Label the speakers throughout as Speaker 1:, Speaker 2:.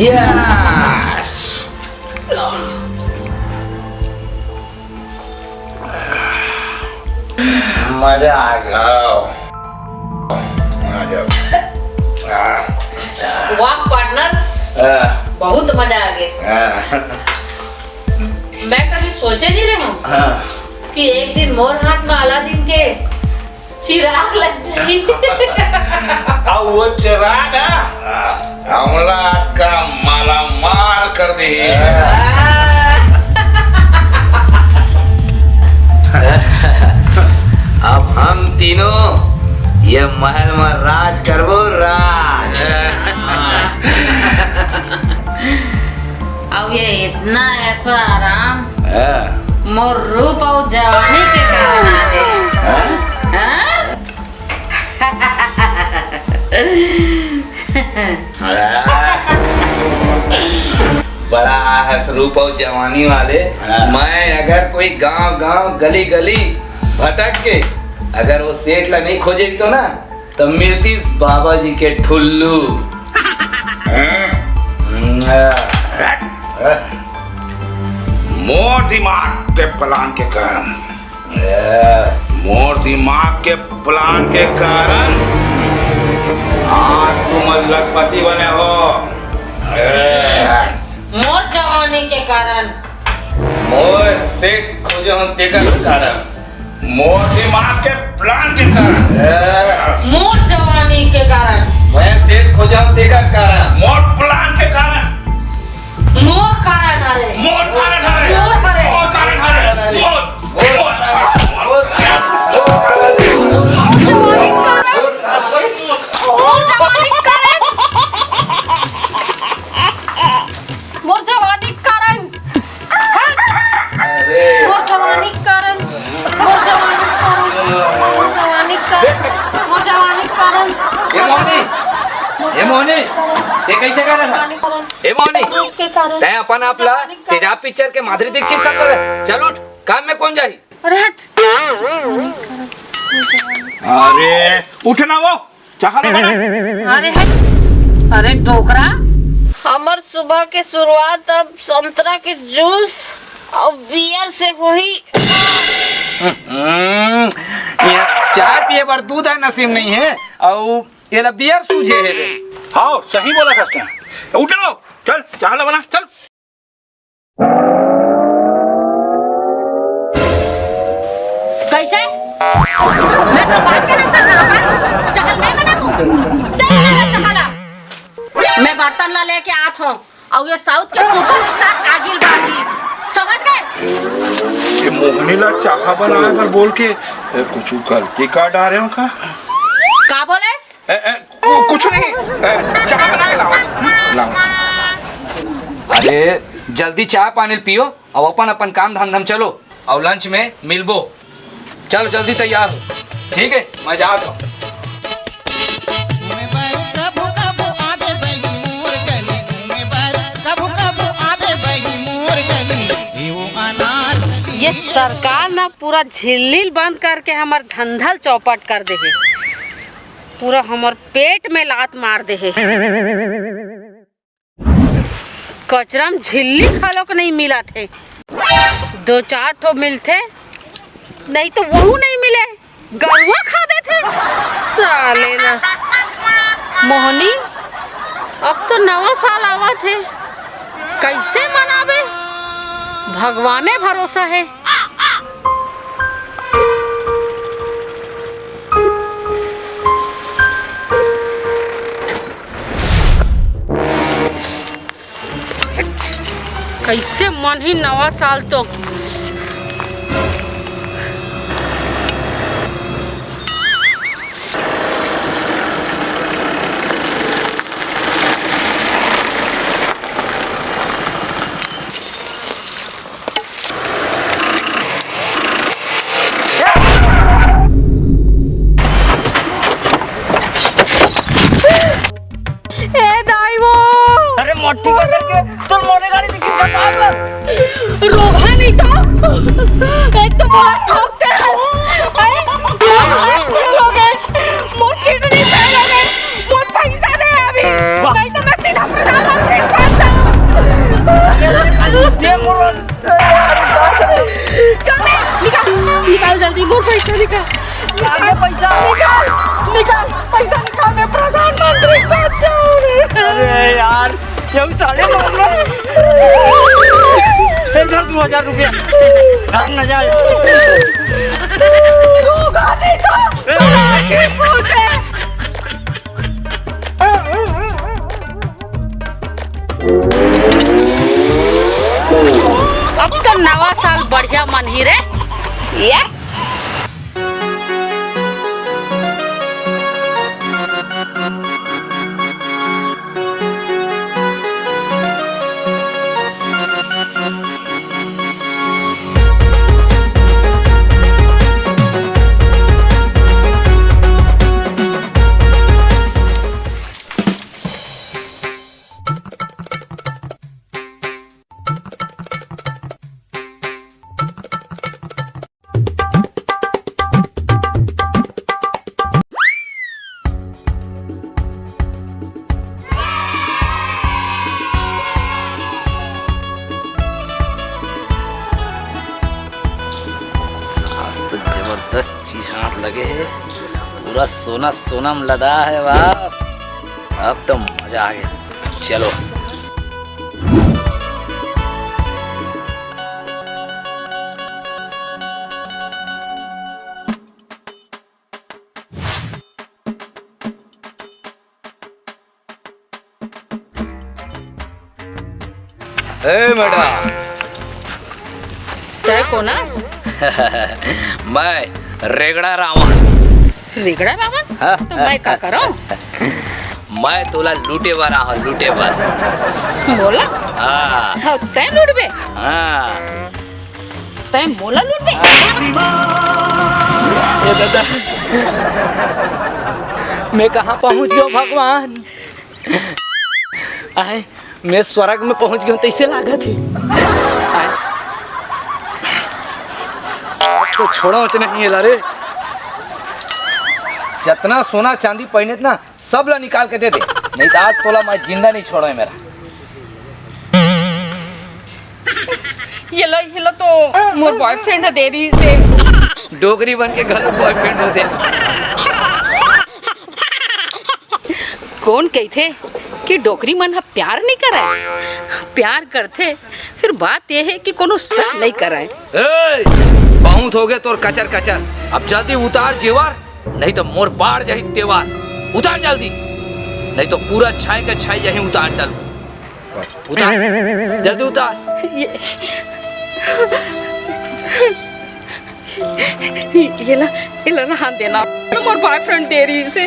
Speaker 1: Yes मजा आ गया।
Speaker 2: वाह पार्टनर्स, बहुत मजा आ गया। मैं कभी सोचे नहीं रहा हूँ कि एक दिन मोर हाथ में अलादीन के चिराग लग जाए।
Speaker 1: अब वो चिराग औलाद का माला माल कर दी। अब हम तीनों ये महल में राज करबो राज।
Speaker 2: अब ये इतना ऐसा आराम मोर रूप और जवानी के कारण
Speaker 1: बड़ा हंस रूप और जवानी वाले। मैं अगर कोई गांव गांव गली गली भटक के अगर वो सेठ ला नहीं खोजे तो ना तो मिलती बाबा जी के ठुल्लू। मोर दिमाग के प्लान के कारण, मोर दिमाग के प्लान के कारण आज तुम लखपति बने हो।
Speaker 2: मोर जवानी के कारण,
Speaker 1: मोर सेठ खोजे हो तेकर कारण, मोर दिमाग के प्लान के कारण,
Speaker 2: मोर जवानी के कारण,
Speaker 1: मैं सेठ खोजा हूं तेकर कारण, मोर प्लान के कारण,
Speaker 2: मोर कारण हरे,
Speaker 1: मोर कारण हरे,
Speaker 2: मोर हरे,
Speaker 1: मोर कारण हरे, मोर ये कैसे कर रहा था? ए मोनी, तय अपन आपला तेजाब पिक्चर के माधुरी दीक्षित सब कर। चल उठ, काम में कौन जाही?
Speaker 2: अरे हट।
Speaker 1: अरे उठना वो चाहा बना।
Speaker 2: अरे हट। अरे डोकरा, हमर सुबह के शुरुआत अब संतरा के जूस और बियर से हुई।
Speaker 1: ये चाय पिए पर दूध है नसीब नहीं है और ये बियर सूझे है रे। हाँ सही बोला करते हैं। उठो चल चाय ला बना चल।
Speaker 2: कैसे? मैं तो बात के नाम कर रहा हूँ। चहल मैं बनाऊँ। चहला। मैं बर्तन ला लेके आत हूँ और ये साउथ के सुपरस्टार कागिल बांधी। समझ गए?
Speaker 3: ये मोहनी ला चाहा बनाए पर बोल के कुछ गलती का डारे हो का?
Speaker 2: का बोले?
Speaker 3: कुछ नहीं, चाय बना के लाओ।
Speaker 1: अरे जल्दी चाय पानी पियो और अपन अपन काम धंधम चलो और लंच में मिलबो। चलो जल्दी तैयार हो। ठीक है मैं जाता हूँ।
Speaker 2: ये सरकार ना पूरा झिल्ली बंद करके हमार धंधल चौपट कर दे है। पूरा हमार पेट में लात मार दे है। कचरा में झिल्ली खालो को नहीं मिला थे। 2-4 ठो मिलते नहीं तो वहू नहीं मिले, गरुआ खा देते साले ना। मोहनी अब तो नवा साल आवा थे, कैसे मनावे? भगवाने भरोसा है। कैसे मन ही नवा साल तो
Speaker 1: मोटी का करके तो मोरे गाड़ी दिखी चपा पर
Speaker 2: रोगा नहीं तो एक तो बहुत ठोकते मोर किडनी फेल हो गई, मोर पैसा दे अभी नहीं तो मैं सीधा प्रधानमंत्री के पास जल्दी मोर पैसा निकाल
Speaker 4: आगे पैसा
Speaker 2: निकाल पैसा निकाल मैं प्रधानमंत्री बन जाऊँ
Speaker 4: अरे यार ये साले मारना इधर 2000 रुपया घर न जाए
Speaker 2: होगा नहीं तो आगे फूटे अब तो नवा साल बढ़िया मन ही रे ये
Speaker 1: तो जबरदस्त चीज हाथ लगे है, पूरा सोना सोनम लदा है बाप। अब तो मजा आ गया, चलो। मैडम
Speaker 2: तय कोनास
Speaker 1: मैं रेगड़ा रावण।
Speaker 2: रेगड़ा रावण तो मैं क्या करूं?
Speaker 1: मैं तोला लूटे वाला हूँ, लूटे वाला।
Speaker 2: मोला
Speaker 1: हाँ
Speaker 2: तय लूटबे?
Speaker 1: हाँ
Speaker 2: तय मोला लूटबे?
Speaker 4: ये दादा मैं कहाँ पहुँच गया भगवान? आए मैं स्वर्ग में पहुँच गया तैसे लागा थी।
Speaker 1: तो छोड़ो नहीं है रे, जितना सोना चांदी पहने ना सब ला निकाल के दे दे, नहीं तो आज तोला मैं जिंदा नहीं छोड़ा है मेरा।
Speaker 2: ये लो तो मोर बॉयफ्रेंड है देरी से।
Speaker 1: डोगरी बन के घर बॉयफ्रेंड होते।
Speaker 2: कौन कहते कि डोगरी मन प्यार नहीं कराए, प्यार करते फिर बात यह है कि कोनो सच नहीं कराए।
Speaker 1: बहुत हो गए तोर कचर कचर, अब जल्दी उतार जेवर, नहीं तो मोर बाढ़ जाही तेवार। उतार जल्दी, नहीं तो पूरा छाई का छाई जाही उतार डाल। उतार जल्दी उतार।
Speaker 2: ये ला रहा देना मोर बॉयफ्रेंड देरी से।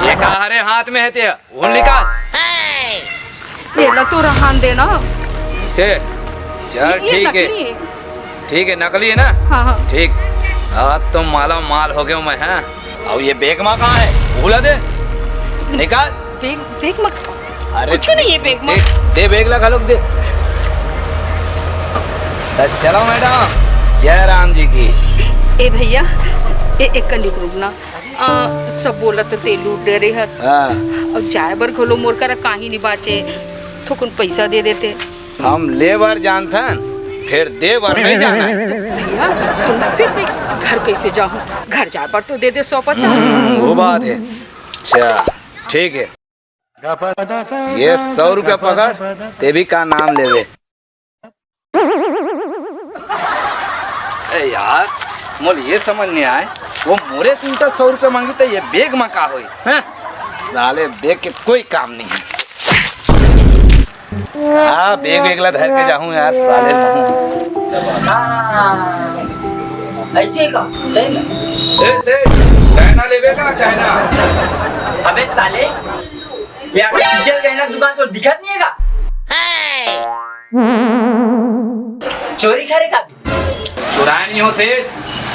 Speaker 1: ये कहारे हाथ में है ते, वो निकाल।
Speaker 2: ये ला तो रहा देना
Speaker 1: इसे चल ठीक है, ठीक है नकली है ना।
Speaker 2: हाँ
Speaker 1: ठीक, अब तो माला माल हो गया मैं। हाँ अब ये बैग माँ कहाँ है, भूला दे, निकाल।
Speaker 2: बैग मत,
Speaker 1: अरे
Speaker 2: कुछ नहीं है बैग में।
Speaker 1: दे बैग लगा लो दे। तो चलो मैडम, जय राम जी की।
Speaker 2: ए भैया एक कंडिक रुकना, सब बोला तो ते लूट दे रही है। और जाए बर खोलो मोर कर काही नहीं बाचे, थोकुन पैसा दे देते।
Speaker 1: हम लेबर जानथन, फिर देवर नहीं जाना है।
Speaker 2: तो भैया सुनना, फिर मैं घर कैसे जाऊँ? घर जाए पर तो दे दे 150।
Speaker 1: वो बात है। अच्छा ठीक है, ये 100 रुपया पकड़, ते भी का नाम ले दे। यार मोल ये समझ नहीं आए, वो मोरे सुनता 100 रुपया मांगी तो ये बैग में का हुई? साले बैग के कोई काम नहीं है। हाँ बैग वेगला धर के जाऊँ यार, साले
Speaker 4: ऐसे का सही ना?
Speaker 1: ऐसे कहना लेवे का कहना।
Speaker 4: अबे साले ये आर्टिफिशियल गहना दुकान तो दिखत नहीं है का? चोरी करे का भी?
Speaker 1: चुराए नहीं हो से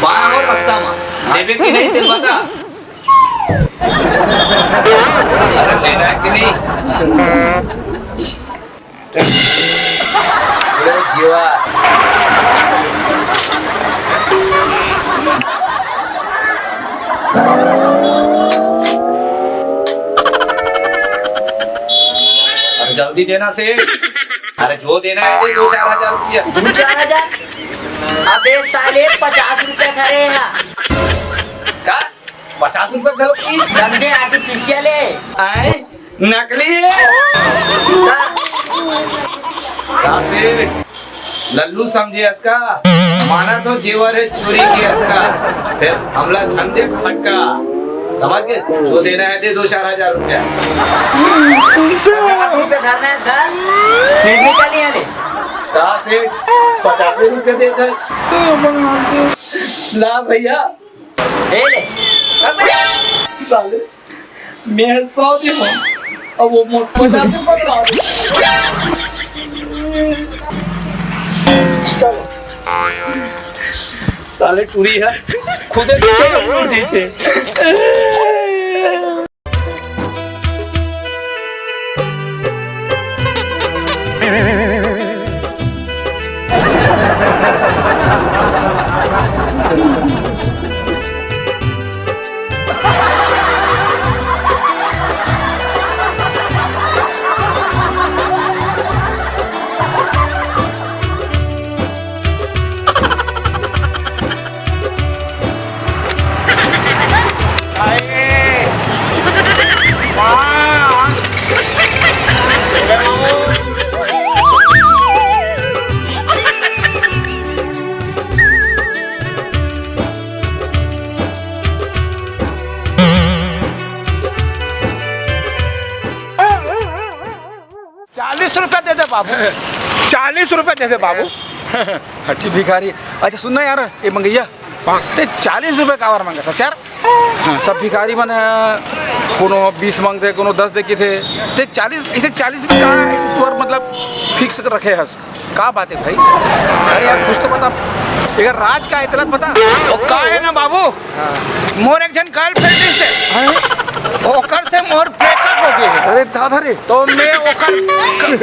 Speaker 1: बाया और रास्ता में लेवे की नहीं चल बता। अरे लेना है कि नहीं? अरे जीवा
Speaker 4: जल्दी
Speaker 1: मत ही देना सेठ। अरे जो देना है दे 2-4 हजार रुपया।
Speaker 4: 2-4 हजार? अबे साले 50 रुपए खरे हैं।
Speaker 1: का 50 रुपए घर की
Speaker 4: समझे? आर्टिफिशियल है।
Speaker 1: आए नकली है। का सेठ लल्लू समझे इसका, माना तो जेवर है चोरी की अटका, फिर हमला छन दे फटका। समझ गए? जो देना है दे 2-4 हजार रुपया।
Speaker 4: 50 रुपए धरना है धर, फिर निकली है।
Speaker 1: कहा सेठ 50 रुपये देता है। ला भैया
Speaker 4: ले ले।
Speaker 1: साले मैं 100 दूँ अब वो 50 पकड़ा दे। चलो साले टूरी है खुदे टूटे दीजिए।
Speaker 5: ₹40 दे दे बाबू, 40 रुपए दे दे बाबू।
Speaker 6: हर्षी भिखारी। अच्छा सुनना यार, ये मंगैया ते 40 रुपए का और मांगा था यार। सब भिखारी मन कोनो 20 मांगते, कोनो 10 देखे थे, ते 40 इसे 40 भी कहाँ है तू? और मतलब फिक्स कर रखे हस, का बात है भाई? अरे यार कुछ तो बता, अगर राज का इतना पता
Speaker 5: ओ का है ना बाबू, मोर एक जन गर्लफ्रेंड से ओकर से मोर ब्रेकअप हो गए है।
Speaker 6: अरे दादा रे,
Speaker 5: तो मैं ओकर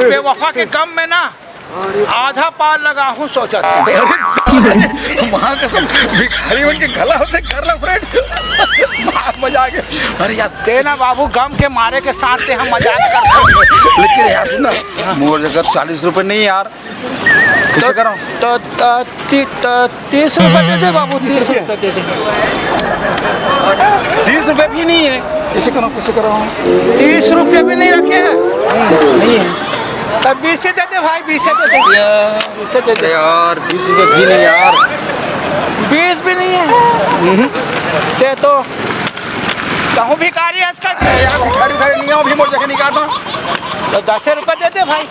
Speaker 5: बेवफा के गम में ना आधा पार लगा हूँ सोचा था।
Speaker 6: वहाँ का सब भिखारी बन के गला होते कर ला फ्रेंड। मजा आ गया। अरे यार
Speaker 5: तेना बाबू गम के मारे के साथ ते हम मजाक करते हैं।
Speaker 6: लेकिन यार सुनना, मोर जगह 40 रुपए नहीं यार, कैसे कराऊं?
Speaker 5: तो 30 रुपए दे दे बाबू, 30 रुपए दे दे।
Speaker 6: 30 रुपए भी नहीं है, कैसे कराऊं?
Speaker 5: 30 रुपए भी नहीं रखे हैं? नहीं है तब 20 से दे दे भाई, 20 से दे दे, 20 से दे दे
Speaker 6: यार। 20 रुपए भी नहीं यार,
Speaker 5: 20 भी नहीं है। ते तो कहूँ भिखारी है इसका
Speaker 6: यार भिखारी नहीं हो भी मोर जगह निकाल दो।
Speaker 5: तो 10 रुपए दे दे भाई।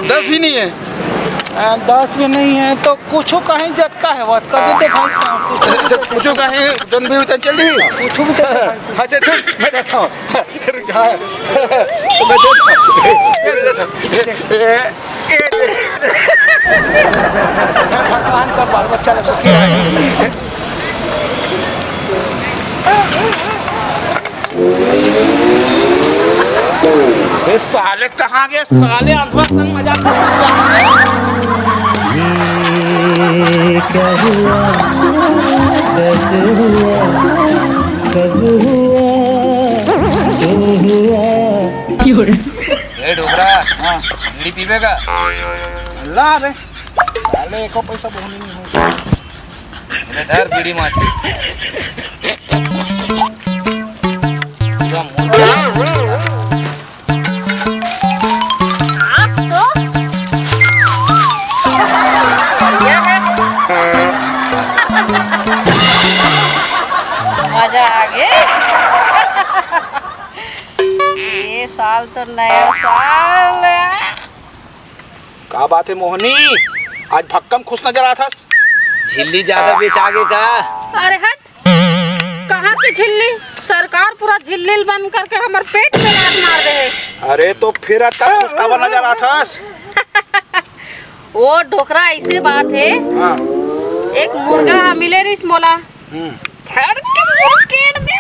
Speaker 6: 10 भी नहीं है।
Speaker 5: 10 भी नहीं है तो कुछ कहीं जटका है वो का देते भाई।
Speaker 6: पूछो कहीं जन भी उतर चल रही।
Speaker 5: कुछ भी दे दे भाई।
Speaker 6: अच्छा ठीक, मैं देता हूँ।
Speaker 5: भगवान का बाल बच्चा का सुखी रहे। ये साले कहाँ गए साले? अल्फा संग मजाक
Speaker 7: क्या हुआ, कैसे हुआ, कब हुआ, क्यों हुआ?
Speaker 1: ए डोबरा, हाँ बीड़ी पीबेगा?
Speaker 5: अल्लाह रे साले एको पैसा बोलने नहीं हो।
Speaker 1: इन्हें धर बीड़ी माचिस।
Speaker 2: आज तो बढ़िया है। मजा आ गया। ये साल तो नया साल है।
Speaker 5: क्या बात है मोहनी, आज भक्कम खुश नजर आता।
Speaker 1: झिल्ली ज्यादा बेचागे का?
Speaker 2: अरे हट, कहाँ की झिल्ली? सरकार पूरा झिल्ली बंद करके हमारे पेट में लात मार दे है।
Speaker 5: अरे तो फिर अच्छा खुशखबर नजर आता।
Speaker 2: वो ढोकरा ऐसे बात है,
Speaker 5: हाँ।
Speaker 2: एक मुर्गा मिले रिस मोला धड़ के मुर्गेड़ दे।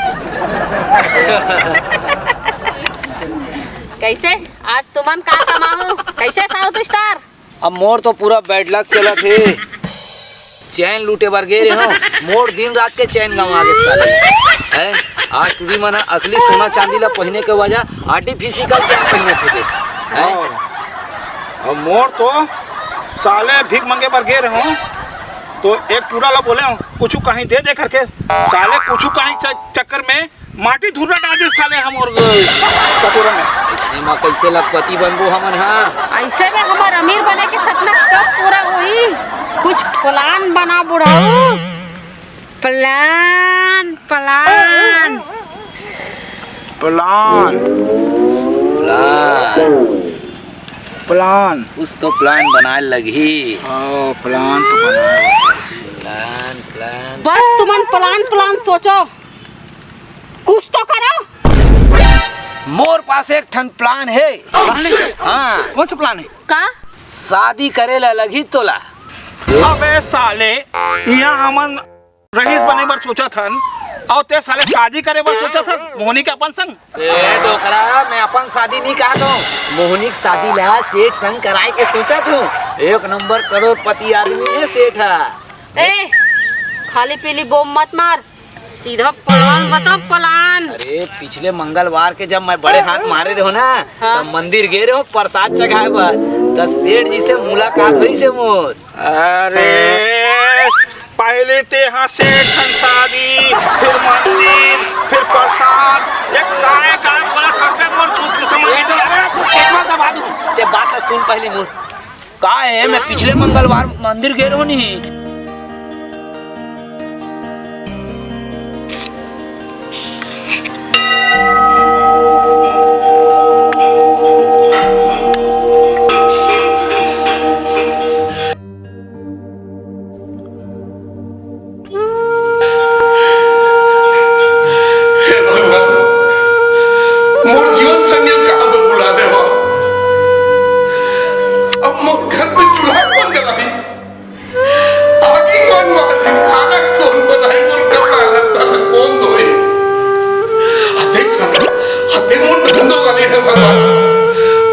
Speaker 2: कैसे आज तुमन का कमाओ? कैसे साउथ स्टार?
Speaker 4: अब मोर तो पूरा बैड लक चला थे, चैन लूटे बार गे रहे हो। मोर दिन रात के चैन गंवा के साले हैं।
Speaker 1: आज तुझी मन असली सोना चांदी ला पहने के वजह आर्टिफिशियल चेन पहने थे देख हैं?
Speaker 5: और मोर तो साले भीख मंगे पर गे रहे हूँ तो एक टूरा ला बोले हूँ कुछ कहीं दे करके साले कुछ कहीं चक्कर में माटी धुरा डाल दे साले हम और कटोरा में।
Speaker 1: इसमें माँ कैसे लखपति बनबो हमन हाँ?
Speaker 2: ऐसे में हमार अमीर बने के सपना कब पूरा हुई? कुछ प्लान बना बुढ़ाऊ, plan plan
Speaker 5: plan
Speaker 1: plan
Speaker 5: plan
Speaker 1: कुछ तो प्लान बनाए लगी।
Speaker 5: प्लान तो बनाए
Speaker 1: प्लान प्लान
Speaker 2: बस तुमन प्लान प्लान सोचो, कुछ तो करो।
Speaker 1: मोर पास एक ठन प्लान है। हाँ
Speaker 5: कौन सा प्लान है?
Speaker 2: का
Speaker 1: शादी करे ला लगी तोला।
Speaker 5: अबे साले यहाँ हमन रईस बने बर सोचा थन और ते साले शादी करे बर सोचा था मोहनी के अपन संग।
Speaker 1: ए डोकरा मैं अपन शादी नहीं कहा तो मोहनी की शादी ला सेठ संग कराए के सोचा था। एक नंबर करोड़पति आदमी है सेठ है।
Speaker 2: ए खाली पीली बम मत मार, सीधा प्लान बताओ प्लान।
Speaker 1: अरे पिछले मंगलवार के जब मैं बड़े हाथ मारे रहो ना
Speaker 2: हाँ।
Speaker 1: तब मंदिर गए रहो प्रसाद चढ़ाए बर तो सेठ जी से मुलाकात हुई से मोर।
Speaker 5: अरे पहले ते यहाँ सेठ संग शादी फिर मंदिर फिर प्रसाद एक काय काय बोला था बे मोर सूट के समझ
Speaker 1: ए डोकरा तू पेटवा दबा दूं। ते बात ना सुन पहली मोर। का है मैं पिछले मंगलवार मंदिर गए रहो नहीं।
Speaker 3: मोर जीवन संगिल कहाँ पर बुला दे हो? अब मोर घर में चूल्हा कौन जलाई? आगे कौन मारे? खाना कौन बनाए? मोर कपड़ा लत्ता कौन धोए? देख साला, देख मोर धंधो का नहीं है भगवान।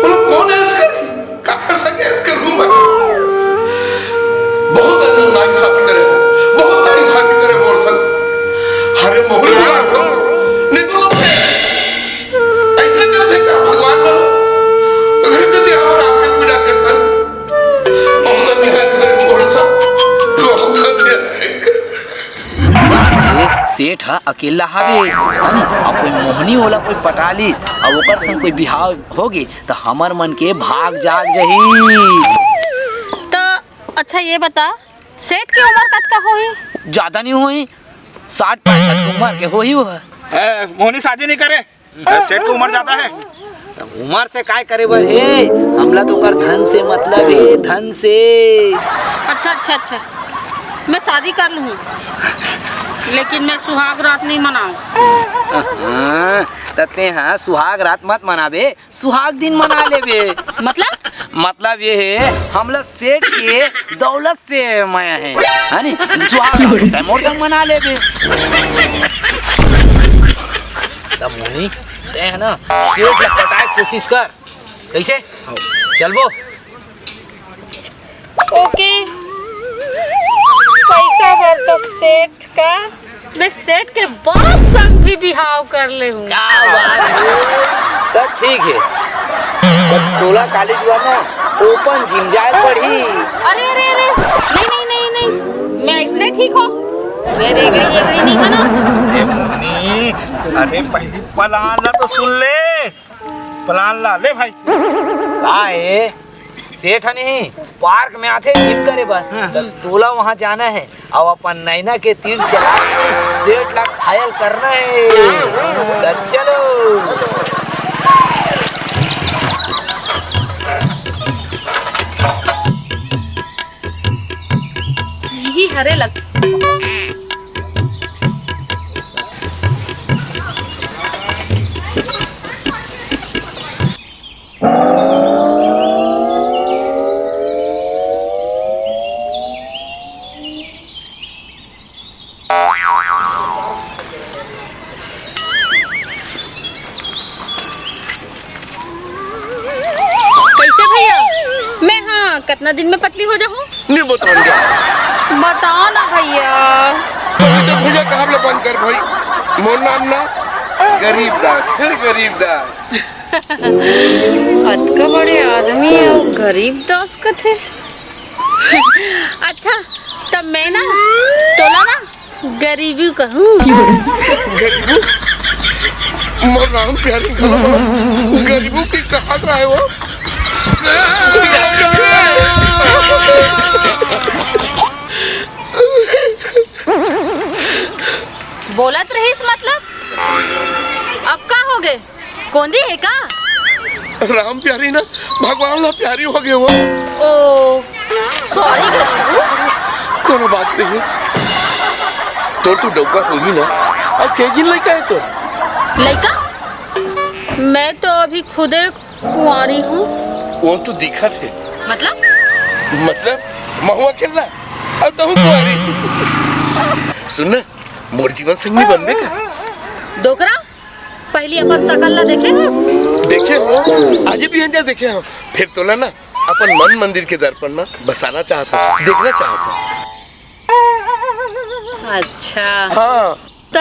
Speaker 3: बोलो कौन है इसका? काकर संगे इसका रूम है। बहुत अन्य नाइंसाफी करे हो, बहुत नाइंसाफी करे मोर संग। अरे मोहन बुला दो, निकलो बे। ऐसे क्यों देखा भगवान बोलो? अगर से दिया और आपने पूजा करता बहुत अन्याय करे मोर संग, बहुत अन्याय करे।
Speaker 1: एक सेठ हा अकेला हवे है अब कोई मोहनी होला कोई पटाली और ओकर संग कोई बिहाव होगी तो हमर मन के भाग जाग जही।
Speaker 2: तो अच्छा ये बता, सेठ की उम्र कत का होई?
Speaker 1: ज्यादा नहीं हुई 60-65 की उम्र के हो ही वह।
Speaker 5: मोहनी शादी नहीं करे सेठ की उम्र ज्यादा है।
Speaker 1: तो उम्र से काय करे बर है? हमला तो कर धन से मतलब है, धन से।
Speaker 2: अच्छा अच्छा अच्छा, मैं शादी कर लूँ लेकिन मैं सुहाग रात नहीं मनाऊं।
Speaker 1: तते हाँ सुहाग रात मत मनाबे, सुहाग दिन मना लेबे। मतलब ये है हमला सेठ के दौलत से माया है नी सुहाग रात मोर संग मना लेबे। तब मोनी ते है ना सेठ ला पटाए कोशिश कर। कैसे चलबो?
Speaker 2: ओके, पैसा भर तो सेठ का, मैं सेठ के बाप संग भी बिहाव कर ले हूँ।
Speaker 1: क्या बात है? तब ठीक है। तब टोला कॉलेज हुआ ना ओपन जिम जाए पड़ी।
Speaker 2: अरे अरे अरे नहीं नहीं नहीं नहीं, मैं इसलिए ठीक हूँ, मैं रेगड़ी वेगड़ी नहीं बना।
Speaker 5: अरे मोहनी, अरे पहली प्लान ला तो सुन ले, प्लान ला ले भाई।
Speaker 1: का है सेठ नहीं पार्क में आते जिम करे बस तब तोला वहाँ जाना है और अपन नैना के तीर चला के सेठ ला घायल करना है। तब चलो।
Speaker 2: यही हरे लग कितना दिन में पतली हो जाऊँ?
Speaker 3: नहीं बताऊँ क्या?
Speaker 2: बताओ ना भैया।
Speaker 3: तो भैया कहाँ ले बंद कर भाई, मोर नाम ना गरीबदास फिर गरीबदास।
Speaker 2: अतका बड़े आदमी और गरीब दास का थे। अच्छा तब मैं ना तोला ना गरीबी कहूँ।
Speaker 3: गरीबू मोर राम प्यारी गरीबू की कहा रहा है वो।
Speaker 2: बोलत रहीस मतलब अब का हो गए कोंदी है का?
Speaker 3: राम प्यारी ना भगवान ला प्यारी हो गए वो।
Speaker 2: ओ सॉरी गरीबू।
Speaker 3: कोनो बात नहीं तो तू डौका होगी ना। अब केजिन लड़का है तो
Speaker 2: लड़का मैं तो अभी खुदे कुंवारी हूँ।
Speaker 3: वो तो दिखा थे
Speaker 2: मतलब
Speaker 3: महुआ खेलना अब तो कुंवारी। सुन मोर जीवन संगी बनने का
Speaker 2: डोकरा पहली अपन सकल ला देखे
Speaker 3: देखे हो आज भी अंडा देखे हो फिर तोला ना अपन मन मंदिर के दर्पण ना बसाना चाहता देखना चाहता।
Speaker 2: अच्छा
Speaker 3: हाँ
Speaker 2: तो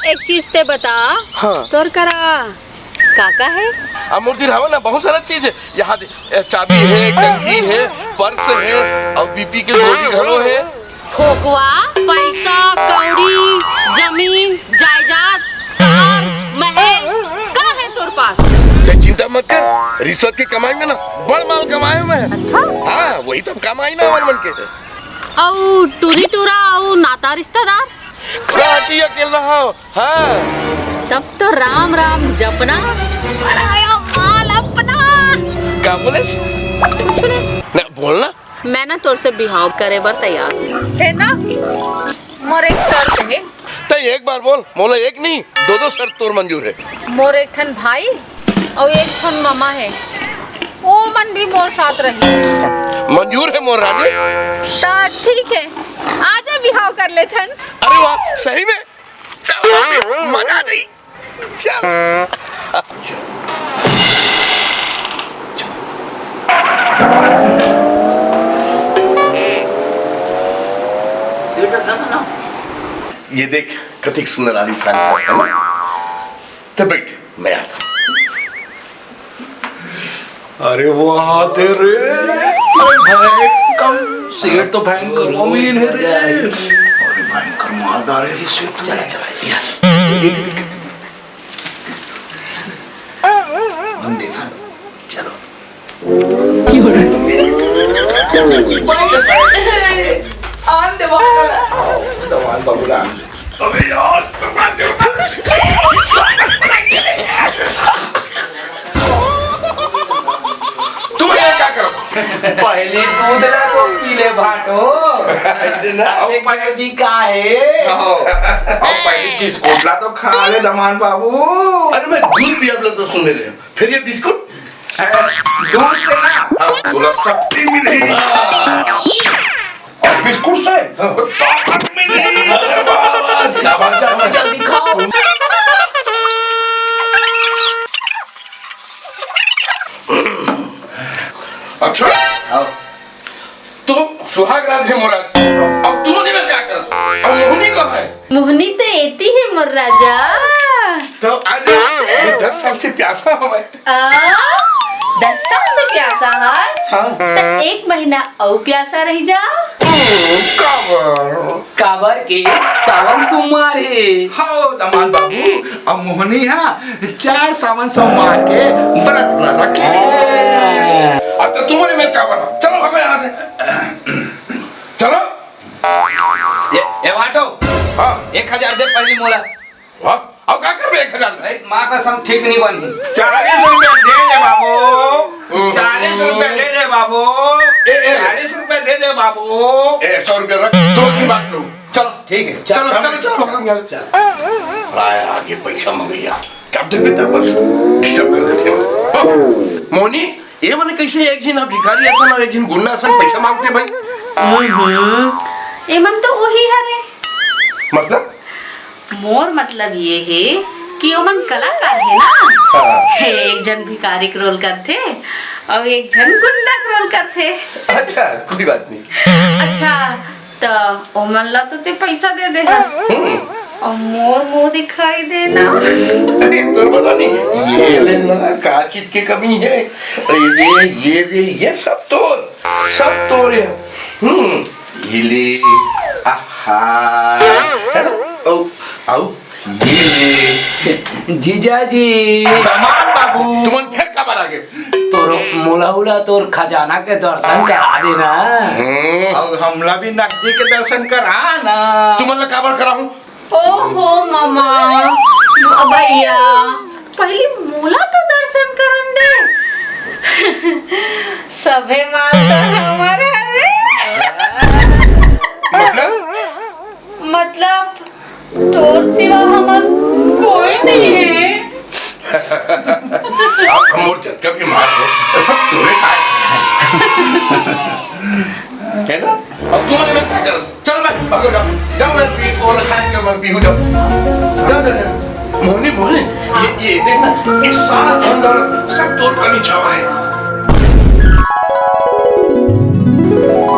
Speaker 2: एक चीज ते बता।
Speaker 3: हाँ।
Speaker 2: तोर करा काका है?
Speaker 3: अब मूर्ति हवा ना बहुत सारा चीज है यहाँ चाबी है कंघी है पर्स है और बीपी के गोली घलो है।
Speaker 2: ठोकवा पैसा कौड़ी जमीन जायदाद कार महल का है तोर पास?
Speaker 3: तो चिंता मत कर रिश्वत की कमाई में ना बड़ माल कमाए मैं।
Speaker 2: अच्छा
Speaker 3: हाँ वही तब कमाई ना मन के
Speaker 2: और टूरी टूरा और नाता रिश्तेदार
Speaker 3: खाटी अकेल रहा हो। हाँ
Speaker 2: तब तो राम राम जपना बनाया माल अपना।
Speaker 3: क्या बोलेस
Speaker 2: कुछ नहीं
Speaker 3: ना बोलना।
Speaker 2: मैं ना तोर से बिहाव करे बर तैयार है ना। मोर एक शर्त है।
Speaker 3: तो एक बार बोल मोला एक नहीं दो शर्त तोर मंजूर है।
Speaker 2: मोर एक ठन भाई और एक ठन मामा है वो मन भी मोर साथ रही।
Speaker 3: मंजूर है मोर रानी।
Speaker 2: तो ठीक है आजा बिहाव कर ले थन।
Speaker 3: अरे वाह सही में चल मजा आ जाई चल। ये देख कतिक सुंदर आलीशान है ना। तो बैठ मैं आता हूँ।
Speaker 5: अरे वाह तेरे
Speaker 6: सेठ तो भयंकर अमीर है रे।
Speaker 5: अरे भयंकर मालदार है सेठ तो।
Speaker 3: चला चला दिया
Speaker 5: हम देखा
Speaker 3: चलो।
Speaker 5: दवाल बबुला
Speaker 3: अबे यार तुम यहाँ क्या करो?
Speaker 1: पहले दूध ला तो पीले भाटो
Speaker 3: ऐसे ना
Speaker 1: पहले जी का है।
Speaker 5: अब पहले बिस्कुट ला तो खा ले दमान बाबू।
Speaker 3: अरे मैं दूध पिया तो सुन रहे हो फिर ये बिस्कुट
Speaker 5: दूध से ना तुला शक्ति मिलेगी और बिस्कुट से ताकत मिलेगी।
Speaker 3: शाबाश शाबाश
Speaker 1: जल्दी खाओ।
Speaker 3: अच्छा तो सुहाग रात है मोरा अब तुमने में क्या कर अब मोहनी कहाँ है?
Speaker 2: मोहनी तो एती है मोर राजा।
Speaker 3: तो आज मैं 10 साल से प्यासा हूँ मैं।
Speaker 2: 10 साल से प्यासा हस
Speaker 3: हाँ
Speaker 2: तो 1 महीना और प्यासा रह जा।
Speaker 1: काबर के सावन सोमवार है।
Speaker 5: हाँ दमान बाबू अब मोहनी है 4 सावन सोमवार के व्रत ला रखे।
Speaker 3: अब तो तुम्हारे में क्या बना चलो हमें यहाँ से चलो।
Speaker 1: ये बाटो
Speaker 3: हाँ
Speaker 1: 1000 दे पहली मोला।
Speaker 3: हाँ अब क्या कर 1000 में?
Speaker 1: माँ कसम ठीक नहीं बनी।
Speaker 5: 40 रुपए दे दे बाबू। 40 रुपए दे दे बाबू। 40 रुपए दे दे बाबू।
Speaker 3: 100 रुपया रख 2 की बात लो चलो
Speaker 1: ठीक है
Speaker 3: चलो चलो चलो भगवान यहाँ लाया आगे पैसा मंगैया जब तक बेटा बस डिस्टर्ब कर देते हो। मोनी ये मैंने कैसे एक दिन भिखारी आसन और एक दिन गुंडा आसन पैसा मांगते भाई।
Speaker 2: एमन तो वही हरे।
Speaker 3: मतलब
Speaker 2: मोर मतलब ये है कि ओमन कलाकार है ना। एक जन भिखारी का रोल करते और एक जन गुंडा का रोल करते।
Speaker 3: अच्छा कोई बात नहीं।
Speaker 2: अच्छा तो ओमन ला तो ते पैसा दे दे और मोर मुंह दिखाई देना।
Speaker 3: अरे तोर पता नहीं ये लेना का चीज की कमी है। ये सब तोर है। ये ले आहा है ना? आओ ये ले
Speaker 1: जीजा जी
Speaker 6: दामाद बाबू
Speaker 3: तुमन फिर कब आ गए?
Speaker 1: तोर मोला उड़ा तोर खजाना के दर्शन करा देना।
Speaker 5: और हमला भी नकदी के दर्शन कराना।
Speaker 3: तुमन काबर कराऊं?
Speaker 2: ओहो मामा भैया पहले मोला तो दर्शन करन दे। सबे माल तो हमारा रे। मतलब तोर सिवा हमर कोई नहीं है।
Speaker 3: आप मोर झटका भी मार दो सब तोरे का है ना? अब तुमने मैं क्या कर? चल मैं भागो जाओ मैं पी और खाने के बाद पी हो जाओ मोहनी ये देखना इस सारा अंदर सब तोर का नीचा है।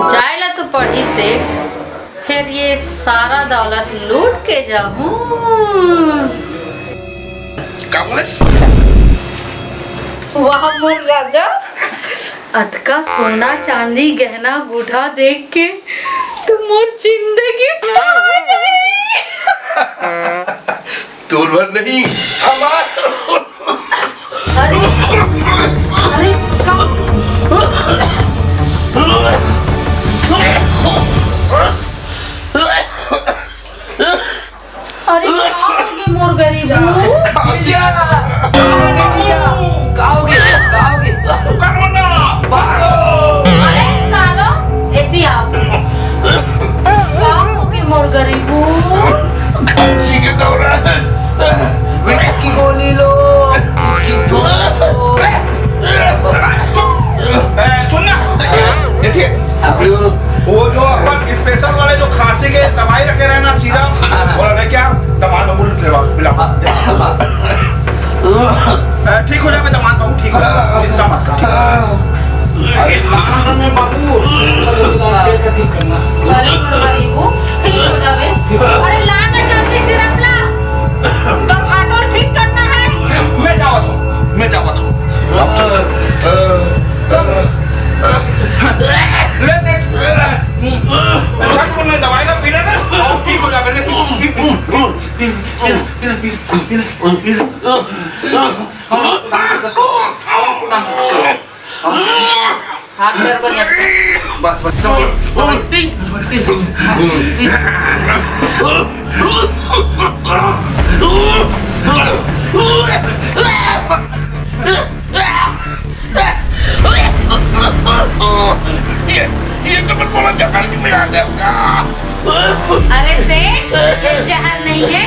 Speaker 2: जायला तो पढ़ी सेठ फिर ये सारा दौलत लूट के जाऊं।
Speaker 3: क्या बोले?
Speaker 2: वाह मोर राजा अतका सोना चांदी गहना गुठा देख के तो मोर जिंदगी पार गई।
Speaker 3: तोर भर नहीं हमारा।
Speaker 2: अरे अरे अरे खाओगे मोर गरीब अरे सालो एती आओ खाओगे मोर गरीब
Speaker 3: खांसी के दौरान
Speaker 1: विस्की गोली लो
Speaker 5: सुनना देखिए वो जो अपन स्पेशल वाले जो खांसी के दवाई रखे रहे ना सीधा बोला रहे क्या दमाद बाबू पिला ठीक हो जाए दमाद बाबू ठीक हो जाए चिंता मत कर। अरे लाना में बाबू ठीक करना
Speaker 2: अरे मोर गरीब ठीक हो जावे। अरे ला ना जल्दी से रपला तो फाटल ठीक करना है।
Speaker 5: मैं जावा था ले सेठ झटपट में दवाई ना पीना ना ठीक हो जाए।
Speaker 2: हाथ पैर बजा
Speaker 6: बस
Speaker 2: पी पी पी
Speaker 3: ये तो मत बोला जहर की मिला देगा।
Speaker 2: अरे सेठ ये जहर नहीं है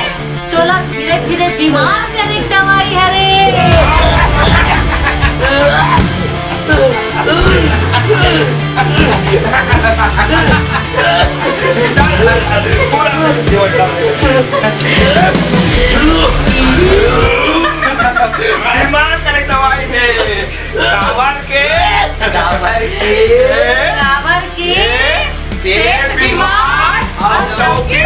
Speaker 2: तोला धीरे धीरे बीमार करने की दवाई है रे।
Speaker 5: बीमार करे दवाई है काबर के
Speaker 2: काबर के सेठ बीमार और चौकी